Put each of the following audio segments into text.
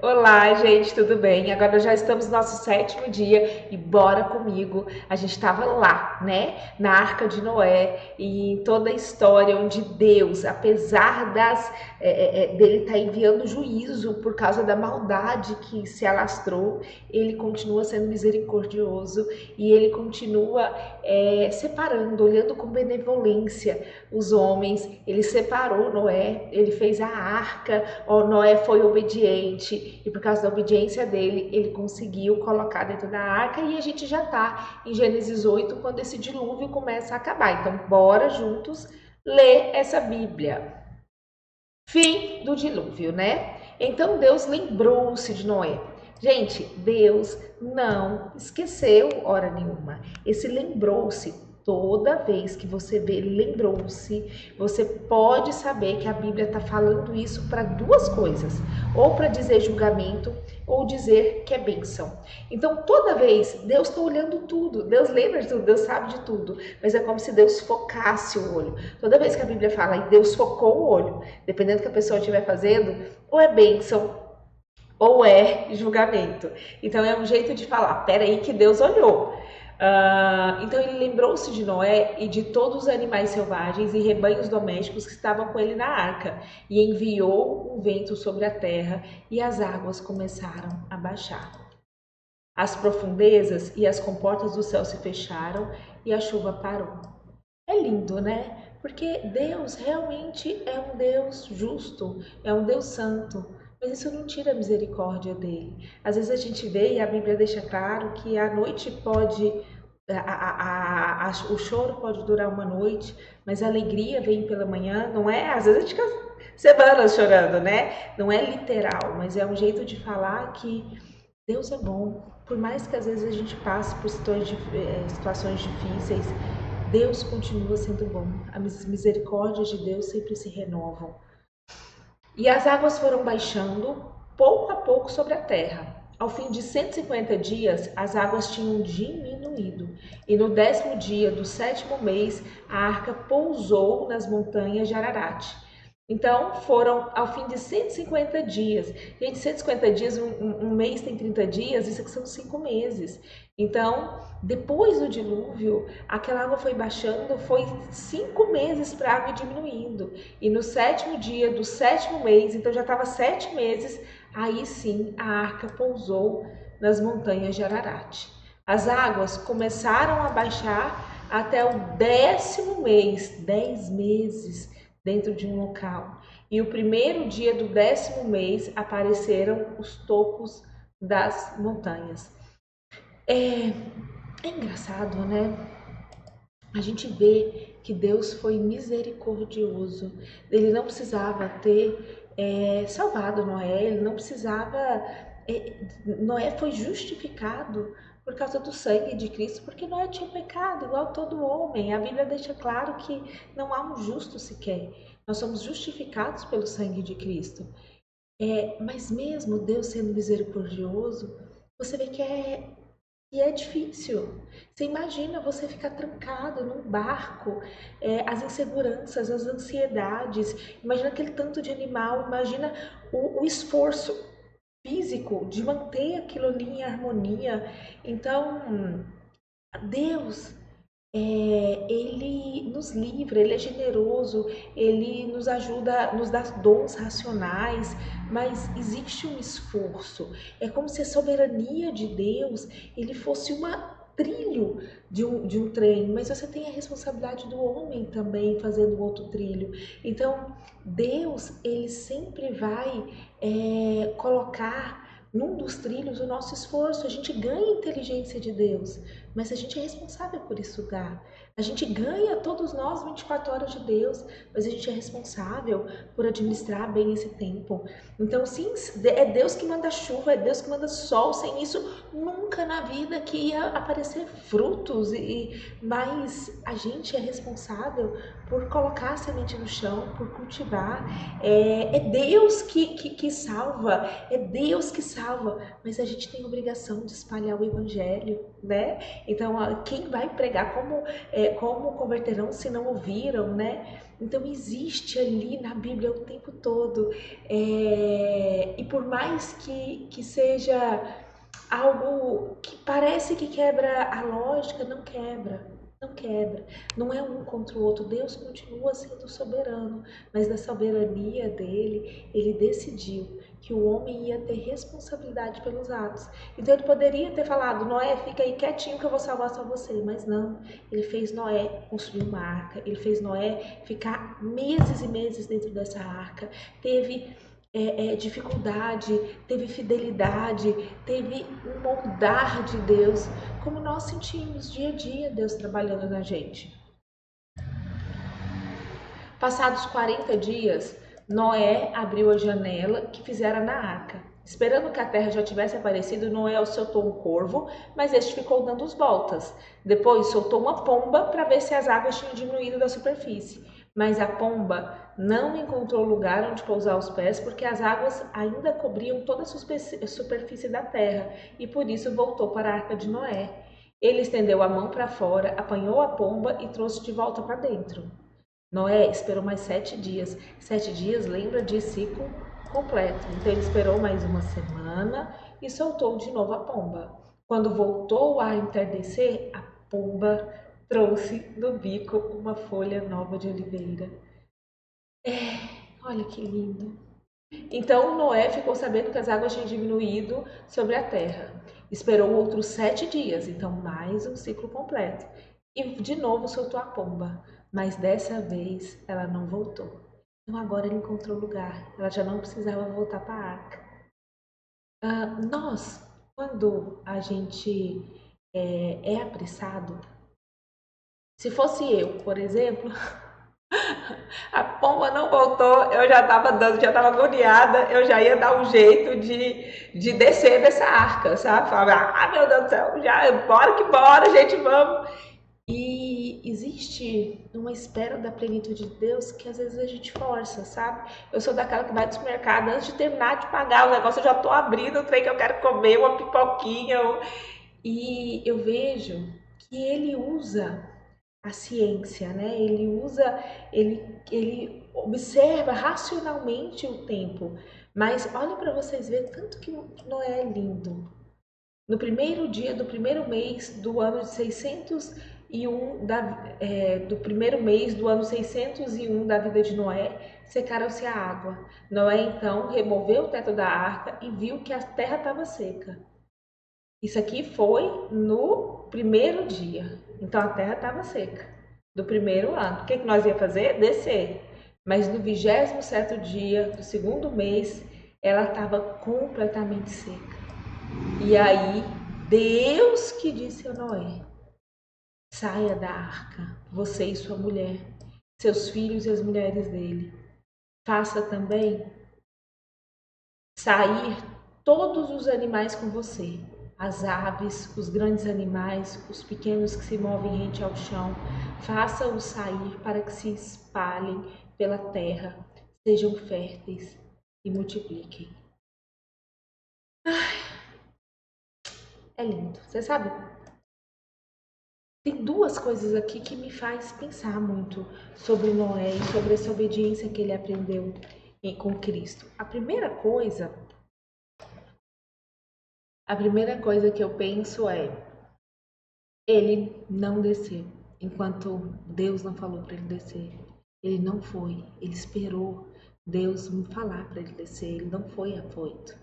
Olá, gente, tudo bem? Agora já estamos no nosso sétimo dia e bora comigo. A gente estava lá, né, na Arca de Noé e em toda a história onde Deus, apesar dele estar enviando juízo por causa da maldade que se alastrou, ele continua sendo misericordioso e ele continua separando, olhando com benevolência os homens. Ele separou Noé, ele fez a arca. Noé foi obediente e por causa da obediência dele, ele conseguiu colocar dentro da arca e a gente já está em Gênesis 8, quando esse dilúvio começa a acabar. Então, bora juntos ler essa Bíblia. Fim do dilúvio, né? Então Deus lembrou-se de Noé. Gente, Deus não esqueceu hora nenhuma. Esse lembrou-se, toda vez que você vê lembrou-se, você pode saber que a Bíblia está falando isso para duas coisas: ou para dizer julgamento, ou dizer que é bênção. Então, toda vez, Deus está olhando tudo, Deus lembra de tudo, Deus sabe de tudo, mas é como se Deus focasse o olho. Toda vez que a Bíblia fala e Deus focou o olho, dependendo do que a pessoa estiver fazendo, ou é bênção ou é julgamento. Então é um jeito de falar, peraí que Deus olhou. Então ele lembrou-se de Noé e de todos os animais selvagens e rebanhos domésticos que estavam com ele na arca, e enviou um vento sobre a terra, e as águas começaram a baixar. As profundezas e as comportas do céu se fecharam e a chuva parou. É lindo, né? Porque Deus realmente é um Deus justo, é um Deus santo, mas isso não tira a misericórdia dele. Às vezes a gente vê e a Bíblia deixa claro que a noite pode, o choro pode durar uma noite, mas a alegria vem pela manhã, não é? Às vezes a gente fica semanas chorando, né? Não é literal, mas é um jeito de falar que Deus é bom. Por mais que às vezes a gente passe por situações difíceis, Deus continua sendo bom. As misericórdias de Deus sempre se renovam. E as águas foram baixando pouco a pouco sobre a terra. Ao fim de 150 dias, as águas tinham diminuído. E no 10º dia do 7º mês, a arca pousou nas montanhas de Ararat. Então, foram ao fim de 150 dias. Gente, 150 dias, um mês tem 30 dias, isso aqui são 5 meses. Então, depois do dilúvio, aquela água foi baixando, foi 5 meses para a água diminuindo. E no 7º dia do 7º mês, então já estava 7 meses, aí sim a arca pousou nas montanhas de Ararat. As águas começaram a baixar até o 10º mês, 10 meses dentro de um local. E o primeiro dia do 10º mês apareceram os topos das montanhas. É engraçado, né? A gente vê que Deus foi misericordioso. Ele não precisava ter salvado Noé, ele não precisava. Noé foi justificado por causa do sangue de Cristo, porque Noé tinha pecado, igual todo homem. A Bíblia deixa claro que não há um justo sequer. Nós somos justificados pelo sangue de Cristo. Mas mesmo Deus sendo misericordioso, você vê que é difícil. Você imagina você ficar trancado num barco, as inseguranças, as ansiedades, imagina aquele tanto de animal, imagina o esforço físico de manter aquilo ali em harmonia. Então, Deus, ele nos livra, ele é generoso, ele nos ajuda, nos dá dons racionais, mas existe um esforço. É como se a soberania de Deus ele fosse uma trilho de um trem, mas você tem a responsabilidade do homem também fazendo outro trilho. Então, Deus, ele sempre vai colocar num dos trilhos o nosso esforço. A gente ganha inteligência de Deus, mas a gente é responsável por estudar. A gente ganha, todos nós, 24 horas de Deus, mas a gente é responsável por administrar bem esse tempo. Então, sim, é Deus que manda chuva, é Deus que manda sol. Sem isso, nunca na vida que ia aparecer frutos. Mas a gente é responsável por colocar a semente no chão, por cultivar. É Deus que salva, é Deus que salva, mas a gente tem a obrigação de espalhar o evangelho, né? Então, quem vai pregar? Como converterão se não ouviram, né? Então, existe ali na Bíblia o tempo todo. E por mais que seja algo que parece que quebra a lógica, não quebra. Não quebra. Não é um contra o outro. Deus continua sendo soberano, mas na soberania dele, ele decidiu que o homem ia ter responsabilidade pelos atos. Então ele poderia ter falado: Noé, fica aí quietinho que eu vou salvar só você. Mas não. Ele fez Noé construir uma arca. Ele fez Noé ficar meses e meses dentro dessa arca. Teve dificuldade, teve fidelidade, teve um moldar de Deus, como nós sentimos dia a dia Deus trabalhando na gente. Passados 40 dias, Noé abriu a janela que fizera na arca. Esperando que a terra já tivesse aparecido, Noé soltou um corvo, mas este ficou dando voltas. Depois soltou uma pomba para ver se as águas tinham diminuído da superfície. Mas a pomba não encontrou lugar onde pousar os pés, porque as águas ainda cobriam toda a superfície da terra, e por isso voltou para a arca de Noé. Ele estendeu a mão para fora, apanhou a pomba e trouxe de volta para dentro. Noé esperou mais 7 dias. 7 dias lembra de ciclo completo. Então ele esperou mais uma semana e soltou de novo a pomba. Quando voltou a entardecer, a pomba trouxe no bico uma folha nova de oliveira. Olha que lindo. Então Noé ficou sabendo que as águas tinham diminuído sobre a terra. Esperou outros 7 dias, então mais um ciclo completo. E de novo soltou a pomba, mas dessa vez ela não voltou. Então agora ele encontrou lugar, ela já não precisava voltar para a arca. Nós, quando a gente é apressado, se fosse eu, por exemplo, a pomba não voltou, eu já estava dando, já estava agoniada, eu já ia dar um jeito de descer dessa arca, sabe? Falar, meu Deus do céu, já, bora que bora, gente, vamos. E existe uma espera da plenitude de Deus que às vezes a gente força, sabe? Eu sou daquela que vai do supermercado, antes de terminar de pagar o negócio, eu já tô abrindo o trem que eu quero comer, uma pipoquinha. E eu vejo que ele usa a ciência, né? Ele observa racionalmente o tempo. Mas olha para vocês verem tanto que Noé é lindo. No primeiro dia do primeiro mês do ano de 601 do primeiro mês do ano 601 da vida de Noé, secaram-se a água. Noé então removeu o teto da arca e viu que a terra estava seca. Isso aqui foi no primeiro dia. Então a terra estava seca do primeiro ano. O que nós ia fazer? Descer. Mas no 27º dia do segundo mês, ela estava completamente seca. E aí, Deus que disse a Noé: saia da arca, você e sua mulher, seus filhos e as mulheres dele. Faça também sair todos os animais com você, as aves, os grandes animais, os pequenos que se movem rente ao chão. Faça-os sair para que se espalhem pela terra, sejam férteis e multipliquem. É lindo, você sabe? Tem duas coisas aqui que me faz pensar muito sobre Noé e sobre essa obediência que ele aprendeu com Cristo. A primeira coisa que eu penso é ele não desceu enquanto Deus não falou para ele descer. Ele não foi, ele esperou Deus me falar para ele descer, ele não foi afoito.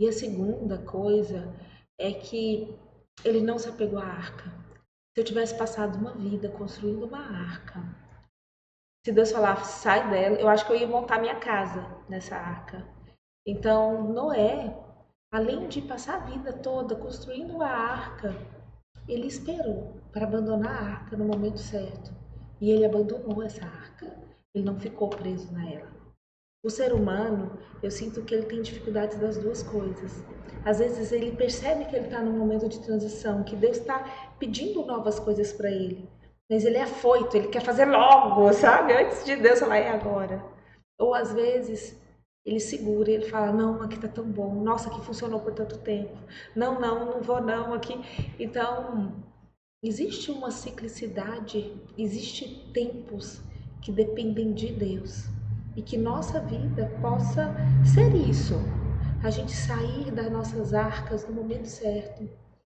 E a segunda coisa é que ele não se apegou à arca. Se eu tivesse passado uma vida construindo uma arca, se Deus falasse, sai dela, eu acho que eu ia montar minha casa nessa arca. Então, Noé, além de passar a vida toda construindo a arca, ele esperou para abandonar a arca no momento certo. E ele abandonou essa arca. Ele não ficou preso nela. O ser humano, eu sinto que ele tem dificuldades das duas coisas. Às vezes ele percebe que ele está num momento de transição, que Deus está pedindo novas coisas para ele. Mas ele é afoito, ele quer fazer logo, sabe? Antes de Deus falar, é agora. Ou às vezes ele segura e ele fala, não, aqui tá tão bom. Nossa, aqui funcionou por tanto tempo. Não, não vou não aqui. Então, Existe uma ciclicidade, existe tempos que dependem de Deus e que nossa vida possa ser isso. A gente sair das nossas arcas no momento certo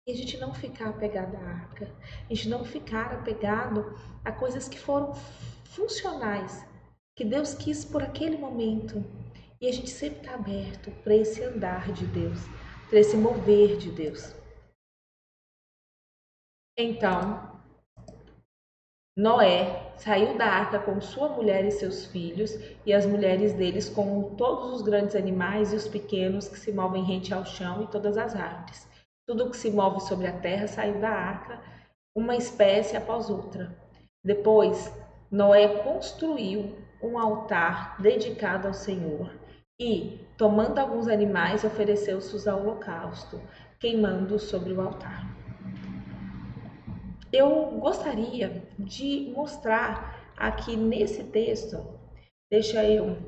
e a gente não ficar apegado à arca, a gente não ficar apegado a coisas que foram funcionais, que Deus quis por aquele momento. E a gente sempre está aberto para esse andar de Deus, para esse mover de Deus. Então, Noé saiu da arca com sua mulher e seus filhos, e as mulheres deles com todos os grandes animais e os pequenos que se movem rente ao chão e todas as árvores. Tudo que se move sobre a terra saiu da arca, uma espécie após outra. Depois, Noé construiu um altar dedicado ao Senhor e, tomando alguns animais, ofereceu-os ao holocausto, queimando sobre o altar. Eu gostaria de mostrar aqui nesse texto, deixa eu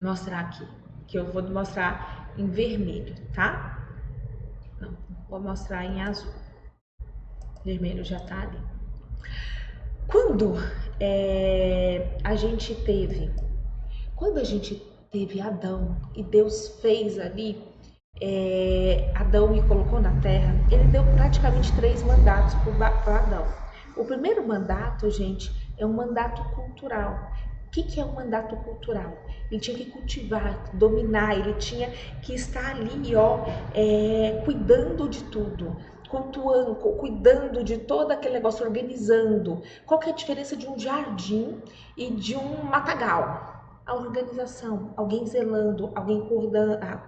mostrar aqui, que eu vou mostrar em vermelho, tá? Não, vou mostrar em azul. Vermelho já tá ali. Quando a gente teve Adão e Deus fez ali, Adão me colocou na terra, ele deu praticamente 3 mandatos para Adão. O primeiro mandato, gente, é um mandato cultural. O que é um mandato cultural? Ele tinha que cultivar, dominar, ele tinha que estar ali, cuidando de tudo, cuidando de todo aquele negócio, organizando. Qual que é a diferença de um jardim e de um matagal? A organização, alguém zelando, alguém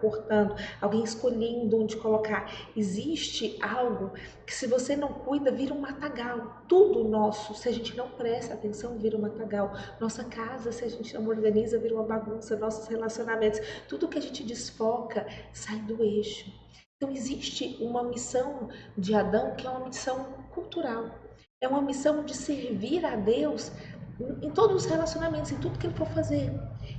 cortando, alguém escolhendo onde colocar. Existe algo que, se você não cuida, vira um matagal. Tudo nosso, se a gente não presta atenção, vira um matagal. Nossa casa, se a gente não organiza, vira uma bagunça. Nossos relacionamentos, tudo que a gente desfoca sai do eixo. Então existe uma missão de Adão que é uma missão cultural. É uma missão de servir a Deus em todos os relacionamentos, em tudo que ele for fazer.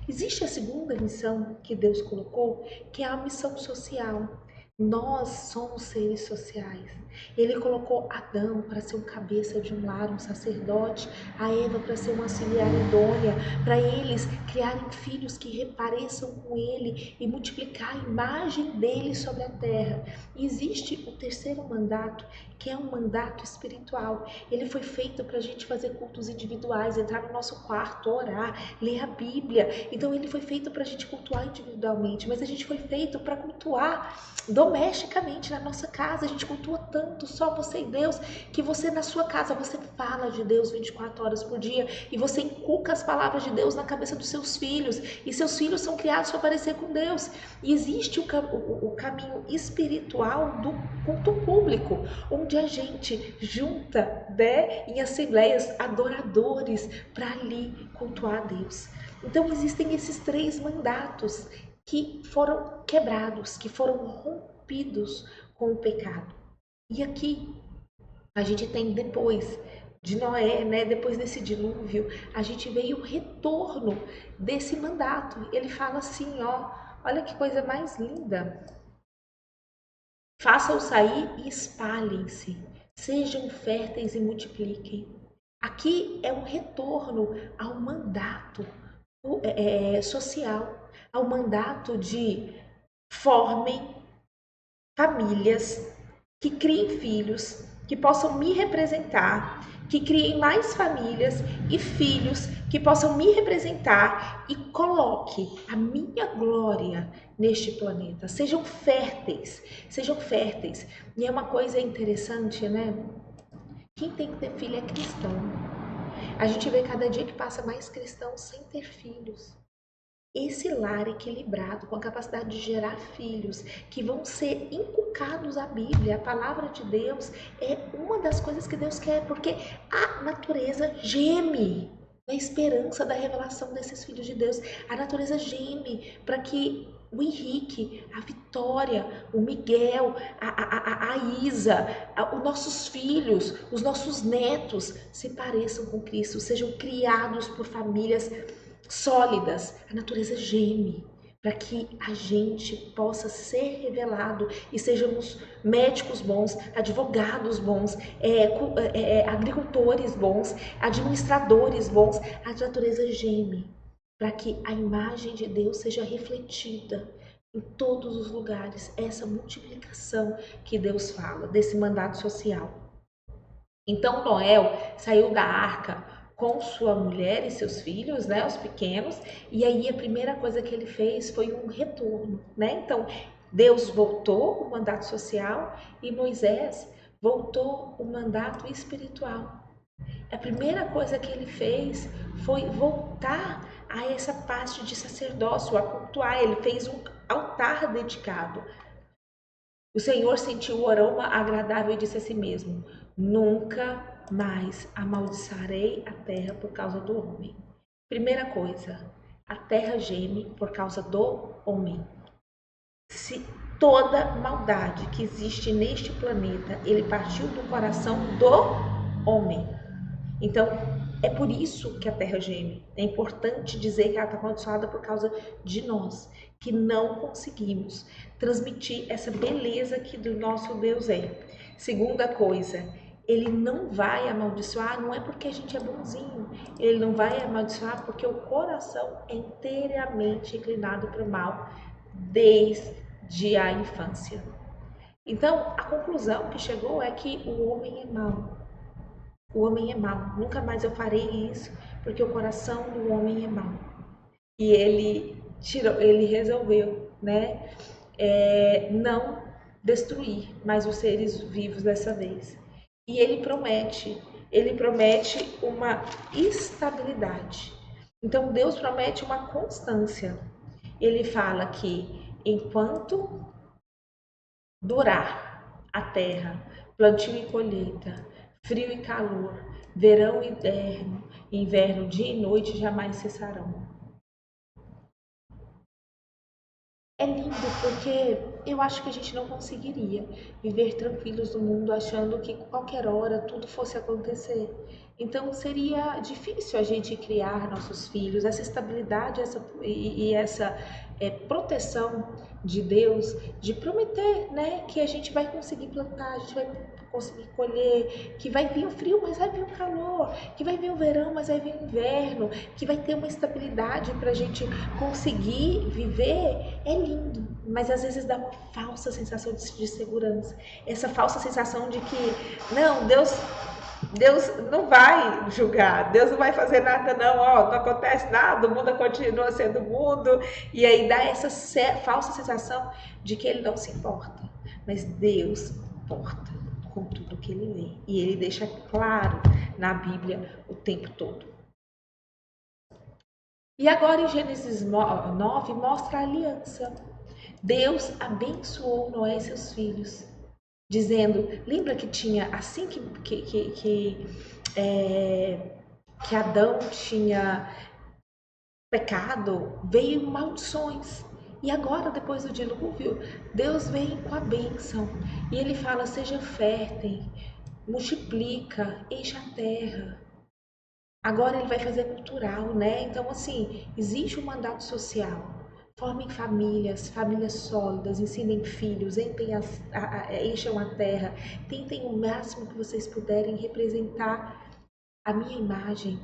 Existe a segunda missão que Deus colocou, que é a missão social. Nós somos seres sociais. Ele colocou Adão para ser um cabeça de um lar, um sacerdote, a Eva para ser uma auxiliar idônea, para eles criarem filhos que repareçam com ele e multiplicar a imagem dele sobre a terra. E existe o terceiro mandato, que é um mandato espiritual. Ele foi feito para a gente fazer cultos individuais, entrar no nosso quarto, orar, ler a Bíblia. Então ele foi feito para a gente cultuar individualmente, mas a gente foi feito para cultuar domesticamente na nossa casa. A gente cultua tanto, só você e Deus, que você na sua casa, você fala de Deus 24 horas por dia e você inculca as palavras de Deus na cabeça dos seus filhos, e seus filhos são criados para parecer com Deus. E existe o caminho espiritual do culto público, onde a gente junta, né, em assembleias adoradores para ali cultuar a Deus. Então existem esses 3 mandatos que foram quebrados, que foram rompidos com o pecado. E aqui a gente tem, depois de Noé, né, depois desse dilúvio, a gente veio o retorno desse mandato. Ele fala assim, olha que coisa mais linda. Façam sair e espalhem-se, sejam férteis e multipliquem. Aqui é um retorno ao mandato social, ao mandato de formem famílias que criem filhos, que possam me representar, que criem mais famílias e filhos que possam me representar e coloque a minha glória neste planeta. Sejam férteis, sejam férteis. E é uma coisa interessante, né? Quem tem que ter filho é cristão. A gente vê cada dia que passa mais cristãos sem ter filhos. Esse lar equilibrado, com a capacidade de gerar filhos que vão ser inculcados à Bíblia, a palavra de Deus, é uma das coisas que Deus quer, porque a natureza geme na esperança da revelação desses filhos de Deus. A natureza geme para que o Henrique, a Vitória, o Miguel, a Isa, os nossos filhos, os nossos netos se pareçam com Cristo, sejam criados por famílias sólidas. A natureza geme para que a gente possa ser revelado e sejamos médicos bons, advogados bons, agricultores bons, administradores bons. A natureza geme para que a imagem de Deus seja refletida em todos os lugares. Essa multiplicação que Deus fala, desse mandato social. Então Noé saiu da arca com sua mulher e seus filhos, né, os pequenos, e aí a primeira coisa que ele fez foi um retorno, né? Então Deus voltou o mandato social e Moisés voltou o mandato espiritual. A primeira coisa que ele fez foi voltar a essa parte de sacerdócio, a cultuar. Ele fez um altar dedicado. O Senhor sentiu o aroma agradável e disse a si mesmo: nunca mais amaldiçarei a terra por causa do homem. Primeira coisa, a terra geme por causa do homem. Se toda maldade que existe neste planeta, ele partiu do coração do homem. Então, é por isso que a terra geme. É importante dizer que ela está amaldiçoada por causa de nós, que não conseguimos transmitir essa beleza que do nosso Deus é. Segunda coisa, ele não vai amaldiçoar, não é porque a gente é bonzinho, ele não vai amaldiçoar porque o coração é inteiramente inclinado para o mal desde a infância. Então, a conclusão que chegou é que o homem é mau. O homem é mau, nunca mais eu farei isso, porque o coração do homem é mau. E ele resolveu, né, não destruir mais os seres vivos dessa vez. E ele promete uma estabilidade. Então Deus promete uma constância. Ele fala que enquanto durar a terra, plantio e colheita, frio e calor, verão e inverno, dia e noite jamais cessarão. É lindo porque eu acho que a gente não conseguiria viver tranquilos no mundo achando que qualquer hora tudo fosse acontecer. Então seria difícil a gente criar nossos filhos, essa estabilidade essa proteção de Deus, de prometer, né, que a gente vai conseguir plantar, a gente vai conseguir colher, que vai vir o frio, mas vai vir o calor, que vai vir o verão, mas vai vir o inverno, que vai ter uma estabilidade para a gente conseguir viver. É lindo, mas às vezes dá uma falsa sensação de segurança, essa falsa sensação de que não, Deus não vai julgar, Deus não vai fazer nada não, ó, não acontece nada, o mundo continua sendo mundo, e aí dá essa falsa sensação de que ele não se importa, mas Deus importa com tudo que ele vê, e ele deixa claro na Bíblia o tempo todo. E agora em Gênesis 9 mostra a aliança. Deus abençoou Noé e seus filhos, dizendo, lembra que tinha, assim que Adão tinha pecado, veio maldições. E agora, depois do dilúvio, Deus vem com a bênção. E ele fala, seja fértil, multiplica, encha a terra. Agora ele vai fazer cultural, né? Então, assim, existe um mandato social. Formem famílias sólidas, ensinem filhos, encham a terra, tentem o máximo que vocês puderem representar a minha imagem.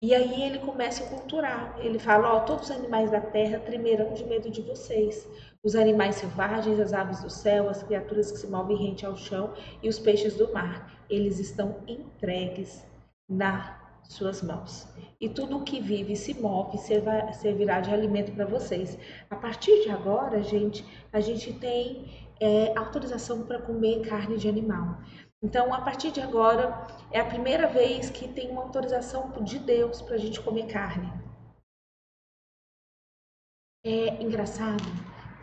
E aí ele começa a culturar. Ele fala, ó, todos os animais da terra tremerão de medo de vocês. Os animais selvagens, as aves do céu, as criaturas que se movem rente ao chão e os peixes do mar, eles estão entregues nas suas mãos. E tudo o que vive e se move servirá de alimento para vocês. A partir de agora, gente, a gente tem autorização para comer carne de animal. Então, a partir de agora, é a primeira vez que tem uma autorização de Deus para a gente comer carne. É engraçado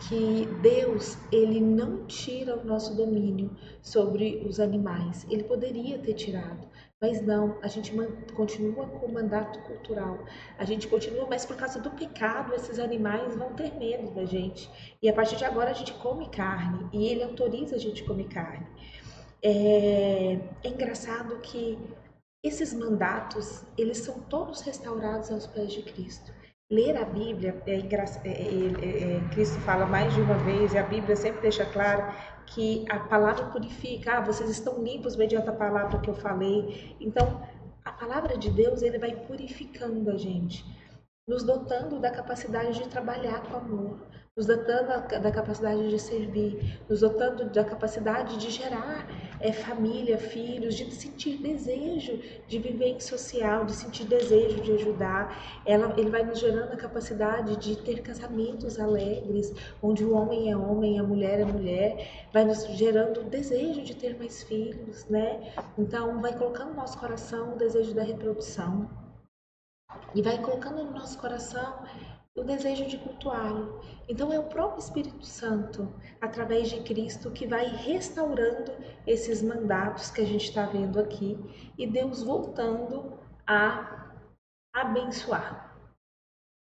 que Deus, ele não tira o nosso domínio sobre os animais. Ele poderia ter tirado, mas não, a gente continua com o mandato cultural. A gente continua, mas por causa do pecado, esses animais vão ter medo da gente. E a partir de agora a gente come carne, e ele autoriza a gente comer carne. É engraçado que esses mandatos, eles são todos restaurados aos pés de Cristo. Ler a Bíblia, Cristo fala mais de uma vez, e a Bíblia sempre deixa claro que a palavra purifica. Vocês estão limpos mediante a palavra que eu falei. Então, a palavra de Deus, ele vai purificando a gente, nos dotando da capacidade de trabalhar com amor, nos dotando da capacidade de servir, nos dotando da capacidade de gerar família, filhos, de sentir desejo de viver em social, de sentir desejo de ajudar. Ele vai nos gerando a capacidade de ter casamentos alegres, onde o homem é homem, a mulher é mulher, vai nos gerando o desejo de ter mais filhos, né? Então, vai colocando no nosso coração o desejo da reprodução e vai colocando no nosso coração o desejo de cultuá-lo. Então é o próprio Espírito Santo, através de Cristo, que vai restaurando esses mandatos que a gente está vendo aqui e Deus voltando a abençoar.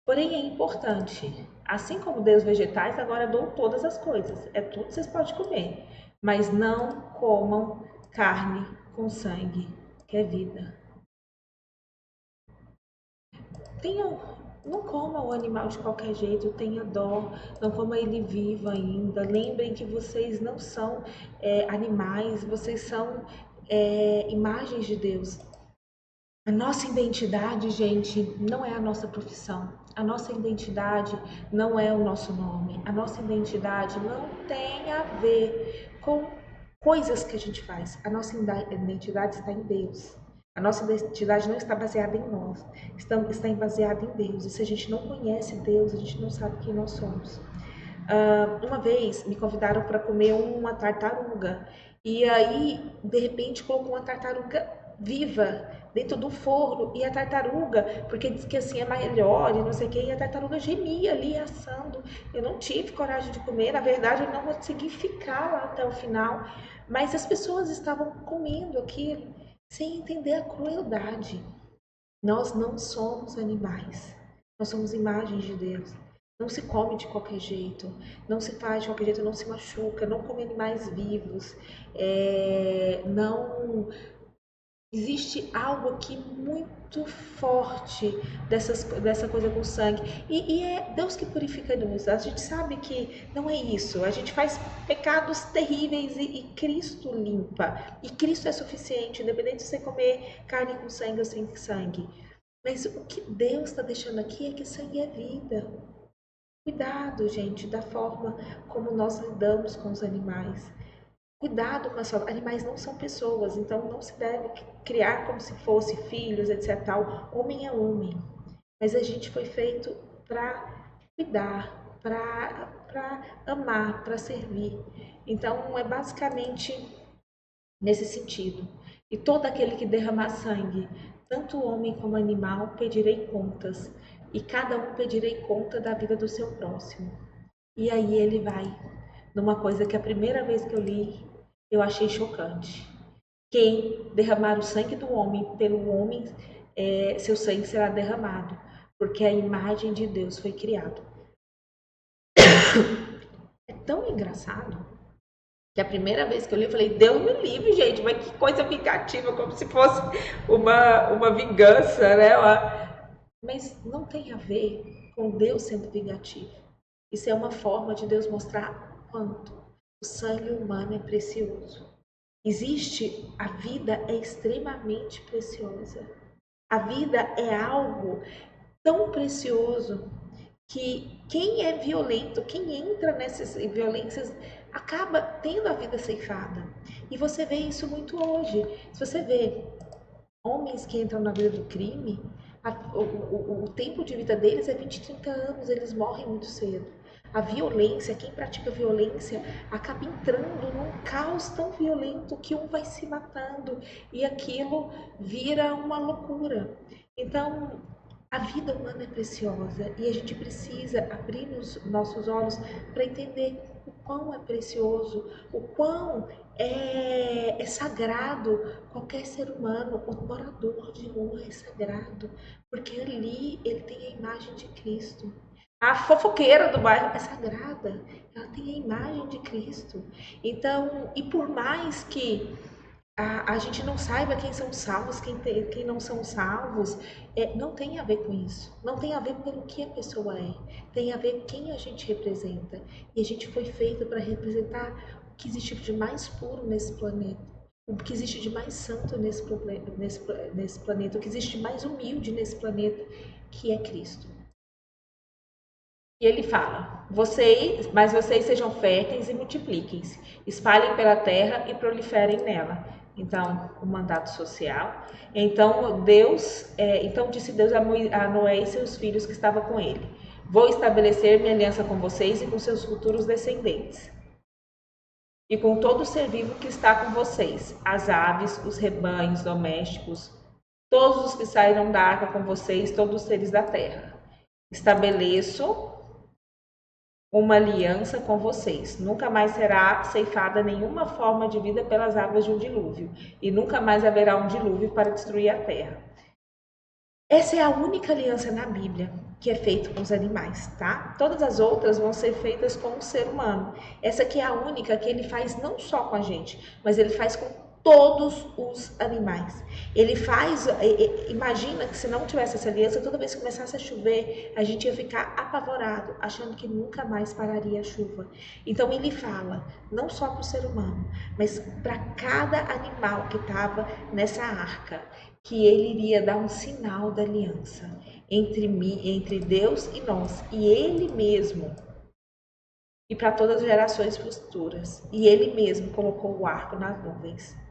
Porém, é importante, assim como dei os vegetais, agora dou todas as coisas. É tudo que vocês podem comer, mas não comam carne com sangue, que é vida. Tenham, não coma o animal de qualquer jeito, tenha dó, não coma ele vivo ainda. Lembrem que vocês não são animais, vocês são imagens de Deus. A nossa identidade, gente, não é a nossa profissão. A nossa identidade não é o nosso nome. A nossa identidade não tem a ver com coisas que a gente faz. A nossa identidade está em Deus. A nossa identidade não está baseada em nós, está baseada em Deus. E se a gente não conhece Deus, a gente não sabe quem nós somos. Uma vez me convidaram para comer uma tartaruga. E aí, de repente, colocou uma tartaruga viva dentro do forno. E a tartaruga, porque diz que assim é melhor e não sei o que, e a tartaruga gemia ali assando. Eu não tive coragem de comer, na verdade, eu não consegui ficar lá até o final. Mas as pessoas estavam comendo aquilo sem entender a crueldade. Nós não somos animais, nós somos imagens de Deus. Não se come de qualquer jeito, não se faz de qualquer jeito, não se machuca, não come animais vivos, não existe algo aqui muito forte dessa coisa com sangue. E é Deus que purifica-nos. A gente sabe que não é isso. A gente faz pecados terríveis e Cristo limpa. E Cristo é suficiente, independente de você comer carne com sangue ou sem sangue. Mas o que Deus está deixando aqui é que sangue é vida. Cuidado, gente, da forma como nós lidamos com os animais. Cuidado com as animais não são pessoas, então não se deve criar como se fosse filhos, etc. Tal. Homem é homem, mas a gente foi feito para cuidar, para amar, para servir. Então é basicamente nesse sentido. E todo aquele que derramar sangue, tanto homem como animal, pedirei contas, e cada um pedirei conta da vida do seu próximo. E aí ele vai numa coisa que a primeira vez que eu li, eu achei chocante. Quem derramar o sangue do homem, pelo homem, seu sangue será derramado, porque a imagem de Deus foi criada. É tão engraçado que a primeira vez que eu li, eu falei, Deus me livre, gente, mas que coisa vingativa, como se fosse uma vingança, né? Mas não tem a ver com Deus sendo vingativo. Isso é uma forma de Deus mostrar quanto o sangue humano é precioso. Existe, a vida é extremamente preciosa. A vida é algo tão precioso que quem é violento, quem entra nessas violências, acaba tendo a vida ceifada. E você vê isso muito hoje. Se você vê homens que entram na vida do crime, o tempo de vida deles é 20, 30 anos, eles morrem muito cedo. A violência, quem pratica violência, acaba entrando num caos tão violento que um vai se matando e aquilo vira uma loucura. Então, a vida humana é preciosa e a gente precisa abrir os nossos olhos para entender o quão é precioso, o quão é sagrado qualquer ser humano. O morador de rua é sagrado, porque ali ele tem a imagem de Cristo. A fofoqueira do bairro é sagrada, ela tem a imagem de Cristo. Então, e por mais que a gente não saiba quem são salvos, quem não são salvos, não tem a ver com isso. Não tem a ver pelo que a pessoa é. Tem a ver quem a gente representa. E a gente foi feito para representar o que existe de mais puro nesse planeta. O que existe de mais santo nesse planeta. O que existe de mais humilde nesse planeta, que é Cristo. E ele fala: vocês sejam férteis e multipliquem-se, espalhem pela terra e proliferem nela. Então, o mandato social. Então disse Deus a Noé e seus filhos que estavam com ele: vou estabelecer minha aliança com vocês e com seus futuros descendentes, e com todo ser vivo que está com vocês, as aves, os rebanhos domésticos, todos os que saíram da arca com vocês, todos os seres da terra. Estabeleço uma aliança com vocês. Nunca mais será ceifada nenhuma forma de vida pelas águas de um dilúvio, e nunca mais haverá um dilúvio para destruir a terra. Essa é a única aliança na Bíblia que é feita com os animais, tá? Todas as outras vão ser feitas com o ser humano. Essa aqui é a única que ele faz não só com a gente, mas ele faz com todos os animais. Ele faz, imagina que se não tivesse essa aliança, toda vez que começasse a chover, a gente ia ficar apavorado, achando que nunca mais pararia a chuva. Então ele fala, não só para o ser humano, mas para cada animal que estava nessa arca, que ele iria dar um sinal da aliança entre Deus e nós, e ele mesmo, e para todas as gerações futuras. E ele mesmo colocou o arco nas nuvens.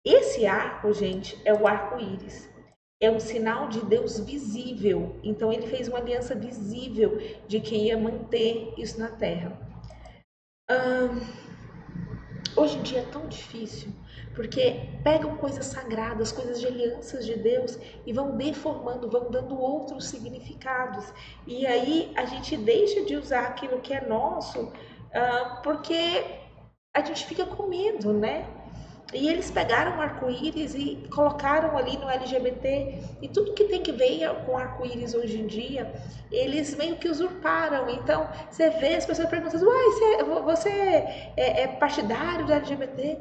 Esse arco, gente, é o arco-íris. É um sinal de Deus visível. Então ele fez uma aliança visível de que ia manter isso na terra. Hoje em dia é tão difícil, porque pegam coisas sagradas, coisas de alianças de Deus e vão deformando, vão dando outros significados. E aí a gente deixa de usar aquilo que é nosso, porque a gente fica com medo, né? E eles pegaram o arco-íris e colocaram ali no LGBT, e tudo que tem que ver com arco-íris hoje em dia, eles meio que usurparam. Então, você vê as pessoas perguntando, uai, você é partidário do LGBT?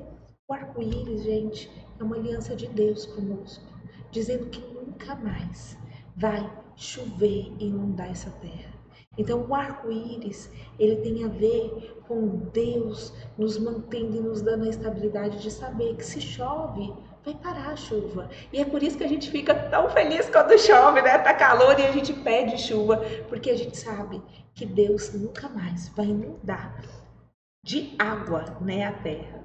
O arco-íris, gente, é uma aliança de Deus conosco, dizendo que nunca mais vai chover e inundar essa terra. Então, o arco-íris, ele tem a ver com Deus nos mantendo e nos dando a estabilidade de saber que se chove, vai parar a chuva. E é por isso que a gente fica tão feliz quando chove, né? Tá calor e a gente pede chuva, porque a gente sabe que Deus nunca mais vai inundar de água, né, a terra.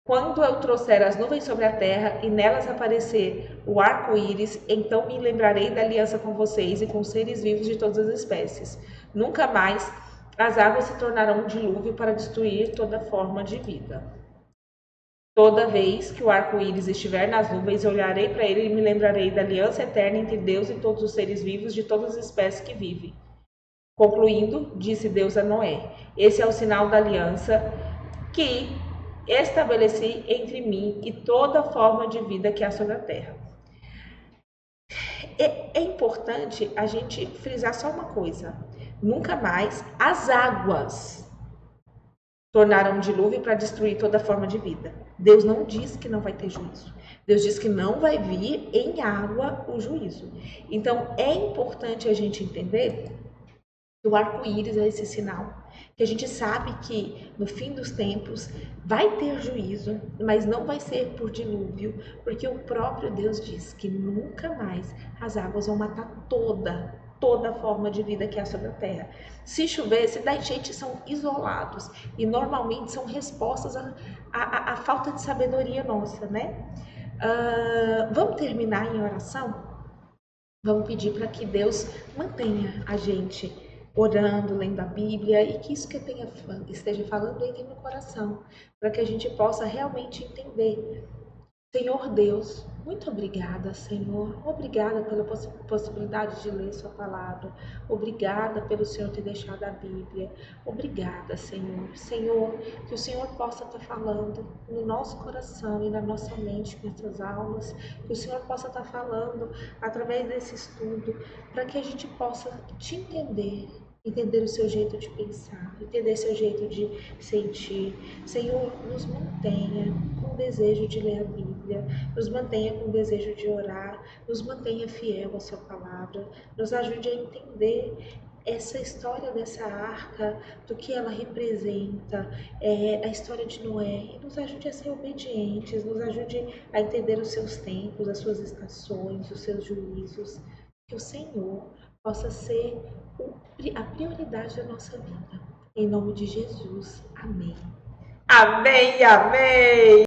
Quando eu trouxer as nuvens sobre a terra e nelas aparecer o arco-íris, então me lembrarei da aliança com vocês e com os seres vivos de todas as espécies. Nunca mais as águas se tornarão um dilúvio para destruir toda forma de vida. Toda vez que o arco-íris estiver nas nuvens, eu olharei para ele e me lembrarei da aliança eterna entre Deus e todos os seres vivos de todas as espécies que vivem. Concluindo, disse Deus a Noé: esse é o sinal da aliança que estabeleci entre mim e toda forma de vida que há sobre a terra. É importante a gente frisar só uma coisa: nunca mais as águas tornaram um dilúvio para destruir toda forma de vida. Deus não diz que não vai ter juízo. Deus diz que não vai vir em água o juízo. Então é importante a gente entender que o arco-íris é esse sinal, que a gente sabe que no fim dos tempos vai ter juízo, mas não vai ser por dilúvio, porque o próprio Deus diz que nunca mais as águas vão matar toda forma de vida que há sobre a terra. Se chover, se dá enchente, são isolados e normalmente são respostas à falta de sabedoria nossa, né? Vamos terminar em oração? Vamos pedir para que Deus mantenha a gente orando, lendo a Bíblia, e que isso que esteja falando entre no coração, para que a gente possa realmente entender. Senhor Deus, muito obrigada, Senhor. Obrigada pela possibilidade de ler Sua palavra. Obrigada pelo Senhor ter deixado a Bíblia. Obrigada, Senhor. Senhor, que o Senhor possa estar falando no nosso coração e na nossa mente, com essas aulas. Que o Senhor possa estar falando através desse estudo, para que a gente possa te entender entender o seu jeito de pensar, entender seu jeito de sentir. Senhor, nos mantenha com o desejo de ler a Bíblia, nos mantenha com o desejo de orar, nos mantenha fiel à sua palavra, nos ajude a entender essa história dessa arca, do que ela representa, a história de Noé, e nos ajude a ser obedientes, nos ajude a entender os seus tempos, as suas estações, os seus juízos. Que o Senhor possa ser a prioridade da nossa vida. Em nome de Jesus. Amém. Amém, amém.